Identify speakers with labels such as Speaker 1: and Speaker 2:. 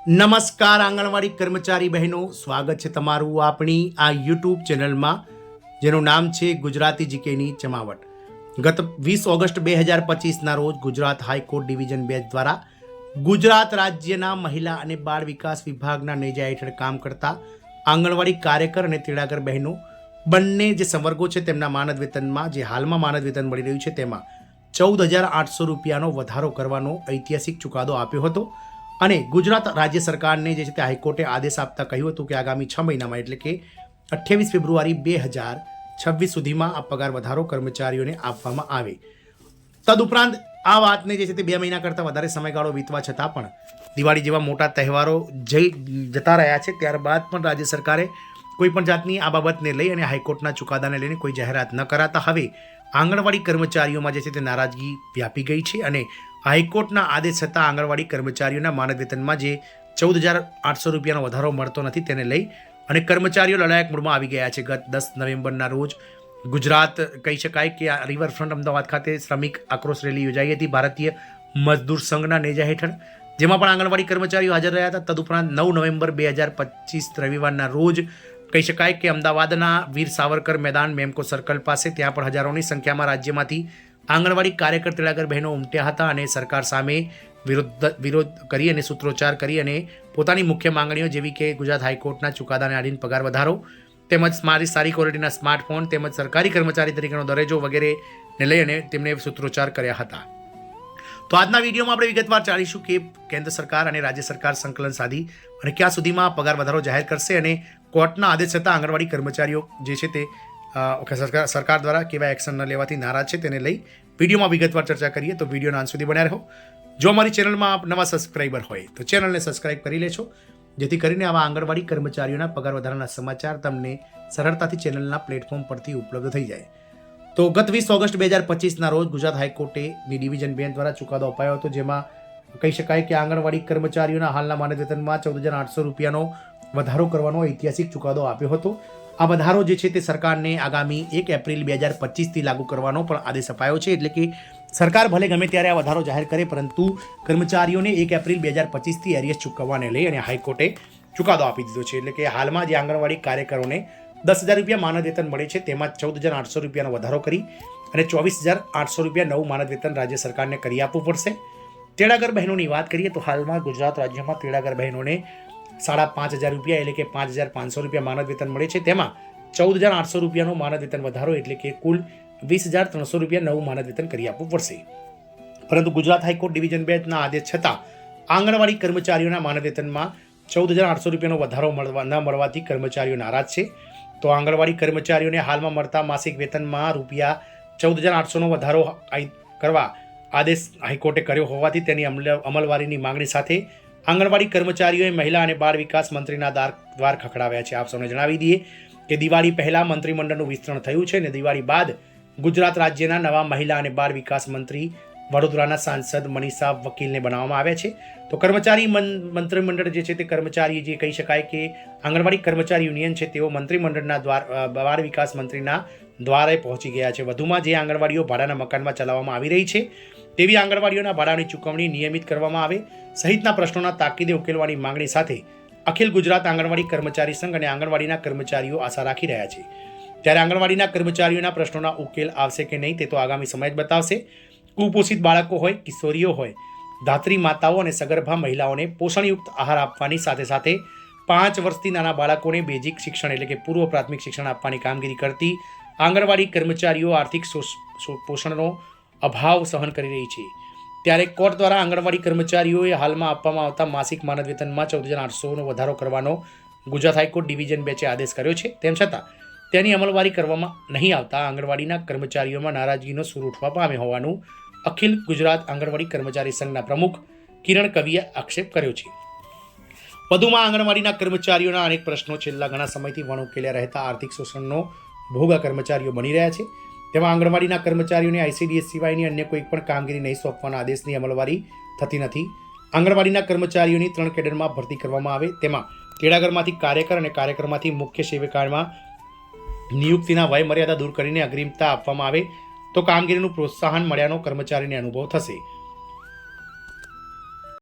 Speaker 1: નમસ્કાર આંગણવાડી કર્મચારી બહેનો, સ્વાગત છે તમારું આપણી આ યુટ્યુબ ચેનલમાં જેનું નામ છે ગુજરાતી જીકેની જમાવટ. ગત 20 ઓગસ્ટ 2025ના રોજ ગુજરાત હાઈકોર્ટ ડિવિઝન બેન્ચ દ્વારા ગુજરાત રાજ્યના મહિલા અને બાળ વિકાસ વિભાગના નેજા હેઠળ કામ કરતા આંગણવાડી કાર્યકર અને તેડાગર બહેનો બંને જે સંવર્ગો છે તેમના માનદ વેતનમાં જે હાલમાં માનદ વેતન મળી રહ્યું છે તેમાં 14,800 રૂપિયાનો વધારો કરવાનો ઐતિહાસિક ચુકાદો આપ્યો હતો. અને ગુજરાત રાજ્ય સરકારને જે છે તે હાઈકોર્ટે આદેશ આપતા કહ્યું હતું કે આગામી 6 મહિનામાં એટલે કે 28 ફેબ્રુઆરી 2026 સુધીમાં આ પગાર વધારો કર્મચારીઓને આપવામાં આવે. તદુપરાંત આ વાતને જે છે તે 2 મહિના કરતાં વધારે સમયગાળો વીતવા છતાં પણ દિવાળી જેવા મોટા તહેવારો જતા રહ્યા છે, ત્યારબાદ પણ રાજ્ય સરકારે કોઈ પણ જાતની આ બાબતને લઈ અને હાઈકોર્ટના ચુકાદાને લઈને કોઈ જાહેરાત ન કરાતા હવે આંગણવાડી કર્મચારીઓમાં જે છે તે નારાજગી વ્યાપી ગઈ છે. અને હાઈકોર્ટના આદેશ છતાં આંગણવાડી કર્મચારીઓના માનદ વેતનમાં જે 14,800 રૂપિયાનો વધારો મળતો નથી તેને લઈ અને કર્મચારીઓ લડાયક મૂડમાં આવી ગયા છે. ગત 10 નવેમ્બરના રોજ ગુજરાત કહી શકાય કે આ રિવરફ્રન્ટ અમદાવાદ ખાતે શ્રમિક આક્રોશ રેલી યોજાઈ હતી ભારતીય મજદૂર સંઘના નેજા હેઠળ, જેમાં પણ આંગણવાડી કર્મચારીઓ હાજર રહ્યા હતા. તદુપરાંત 9 નવેમ્બર 2025 રવિવારના રોજ કહી શકાય કે અમદાવાદના વીર સાવરકર મેદાન મેમકો સર્કલ પાસે ત્યાં પણ હજારોની સંખ્યામાં રાજ્યમાંથી આંગણવાડી કાર્યકર તેડાગર બહેનો ઉમટ્યા હતા અને સરકાર સામે વિરોધ કરી અને સૂત્રોચ્ચાર કરી અને પોતાની મુખ્ય માંગણીઓ જેવી કે ગુજરાત હાઈકોર્ટના ચુકાદાને આધીન પગાર વધારો તેમજ સારી ક્વોલિટીના સ્માર્ટફોન તેમજ સરકારી કર્મચારી તરીકેનો દરજ્જો વગેરેને લઈ અને તેમણે સૂત્રોચ્ચાર કર્યા હતા. તો આજના વિડીયોમાં આપણે વિગતવાર જાણીશું કે કેન્દ્ર સરકાર અને રાજ્ય સરકાર સંકલન સાધી અને ક્યાં સુધીમાં પગાર વધારો જાહેર કરશે અને કોર્ટના આદેશ છતાં આંગણવાડી કર્મચારીઓ જે છે તે સરકાર દ્વારા કેવા એક્શન ન લેવાથી નારાજ છે તેને લઈ વિડીયોમાં વિગતવાર ચર્ચા કરીએ. તો વિડીયોના અંત સુધી બન્યા રહો. જો અમારી ચેનલમાં આપ નવા સબસ્ક્રાઈબર હોય તો ચેનલને સબસ્ક્રાઈબ કરી લેશો, જેથી કરીને આવા આંગણવાડી કર્મચારીઓના પગાર વધારાના સમાચાર તમને સરળતાથી ચેનલના પ્લેટફોર્મ પરથી ઉપલબ્ધ થઈ જાય. તો ગત 20 ઓગસ્ટ 2025ના રોજ ગુજરાત હાઈકોર્ટની ડિવિઝન બેન્ચ દ્વારા ચુકાદો અપાયો હતો, જેમાં કહી શકાય કે આંગણવાડી કર્મચારીઓના હાલના માનદ વેતનમાં 14,800 રૂપિયાનો વધારો કરવાનો ઐતિહાસિક ચુકાદો આપ્યો હતો. આ વધારો જે છે તે સરકારને આગામી 1 એપ્રિલ 2025થી લાગુ કરવાનો પણ આદેશ અપાયો છે. એટલે કે સરકાર ભલે ગમે ત્યારે આ વધારો જાહેર કરે, પરંતુ કર્મચારીઓને 1 એપ્રિલ 2025થી એરિયસ ચૂકવવાને લઈ અને હાઈકોર્ટે ચુકાદો આપી દીધો છે. એટલે કે હાલમાં જે આંગણવાડી કાર્યકરોને 10,000 રૂપિયા માનદ વેતન મળે છે તેમાં 14,800 રૂપિયાનો વધારો કરી અને 24,800 રૂપિયા નવું માનદ વેતન રાજ્ય સરકારને કરી આપવું પડશે. તેડાગર બહેનોની વાત કરીએ તો હાલમાં ગુજરાત રાજ્યમાં તેડાગર બહેનોને 5,500 રૂપિયા એટલે કે 5,500 રૂપિયા માનદ વેતન મળે છે, તેમાં 14,800 રૂપિયાનો માનદ વેતન વધારો એટલે કે કુલ 20,300 રૂપિયા નવું માનદ વેતન કરી આપવું પડશે. પરંતુ ગુજરાત હાઈકોર્ટ ડિવિઝન બેન્ચના આદેશ છતાં આંગણવાડી કર્મચારીઓના માનદ વેતનમાં 14,800 રૂપિયાનો વધારો ન મળવાથી કર્મચારીઓ નારાજ છે. તો આંગણવાડી કર્મચારીઓને હાલમાં મળતા માસિક વેતનમાં રૂપિયા 14,800નો વધારો કરવા આદેશ હાઈકોર્ટે કર્યો હોવાથી તેની અમલવારીની માંગણી સાથે આંગણવાડી કર્મચારીઓએ મહિલા અને બાળ વિકાસ મંત્રીના દ્વાર ખખડાવ્યા છે. આપ સૌને જણાવી દઈએ કે દિવાળી પહેલાં મંત્રીમંડળનું વિસ્તરણ થયું છે અને દિવાળી બાદ ગુજરાત રાજ્યના નવા મહિલા અને બાળ વિકાસ મંત્રી વડોદરાના સાંસદ મનીષા વકીલને બનાવવામાં આવ્યા છે. તો કર્મચારી મંત્રીમંડળ જે છે તે કર્મચારી જે કહી શકાય કે આંગણવાડી કર્મચારી યુનિયન છે તેઓ મંત્રીમંડળના બાળ વિકાસ મંત્રીના દ્વારે પહોંચી ગયા છે. વધુમાં જે આંગણવાડીઓ ભાડાના મકાનમાં ચલાવવામાં આવી રહી છે તેવી આંગણવાડીઓના ભાડાની ચૂકવણી નિયમિત કરવામાં આવે સહિતના પ્રશ્નોના તાકીદે ઉકેલવાની માંગણી સાથે અખિલ ગુજરાત આંગણવાડી કર્મચારી સંઘ અને આંગણવાડીના કર્મચારીઓ આશા રાખી રહ્યા છે. ત્યારે આંગણવાડીના કર્મચારીઓના પ્રશ્નોના ઉકેલ આવશે કે નહીં તે તો આગામી સમય જ બતાવશે. કુપોષિત બાળકો હોય, કિશોરીઓ હોય, ધાત્રી માતાઓ અને સગર્ભા મહિલાઓને પોષણયુક્ત આહાર આપવાની સાથે સાથે 5 વર્ષથી નાના બાળકોને બેઝિક શિક્ષણ એટલે કે પૂર્વ પ્રાથમિક શિક્ષણ આપવાની કામગીરી કરતી આંગણવાડી કર્મચારીઓ આર્થિક પોષણનો અભાવ સહન કરી રહી છે. ત્યારે કોર્ટ દ્વારા આંગણવાડી કર્મચારીઓએ હાલમાં આપવામાં આવતા માસિક માનદ વેતનમાં 14,800નો વધારો કરવાનો ગુજરાત હાઈકોર્ટ ડિવિઝન બેન્ચે આદેશ કર્યો છે. તેમ છતાં તેની અમલવારી કરવામાં નહીં આવતા આંગણવાડીના કર્મચારીઓમાં નારાજગીનો સૂર ઉઠવા પામ્યો હોવાનું અખિલ ગુજરાત આંગણવાડી કર્મચારી સંઘના પ્રમુખ કિરણ કવિએ આક્ષેપ કર્યો છે. વધુમાં આંગણવાડીના કર્મચારીઓના અનેક પ્રશ્નો છેલ્લા ઘણા સમયથી વણઉકેલ્યા રહેતા આર્થિક શોષણનો ભોગ આ કર્મચારીઓ બની રહ્યા છે. તેમાં આંગણવાડીના કર્મચારીઓને ICDS સિવાયની અન્ય કોઈ પણ કામગીરી નહીં સોંપવાના આદેશની અમલવારી થતી નથી. આંગણવાડીના કર્મચારીઓની 3 કેડરમાં ભરતી કરવામાં આવે, તેમાં તેડાગરમાંથી કાર્યકર અને કાર્યકરમાંથી મુખ્ય સેવિકામાં નિયુક્તિના વય મર્યાદા દૂર કરીને અગ્રિમતા આપવામાં આવે તો કામગીરીનું પ્રોત્સાહન મળ્યાનો કર્મચારીને અનુભવ થશે.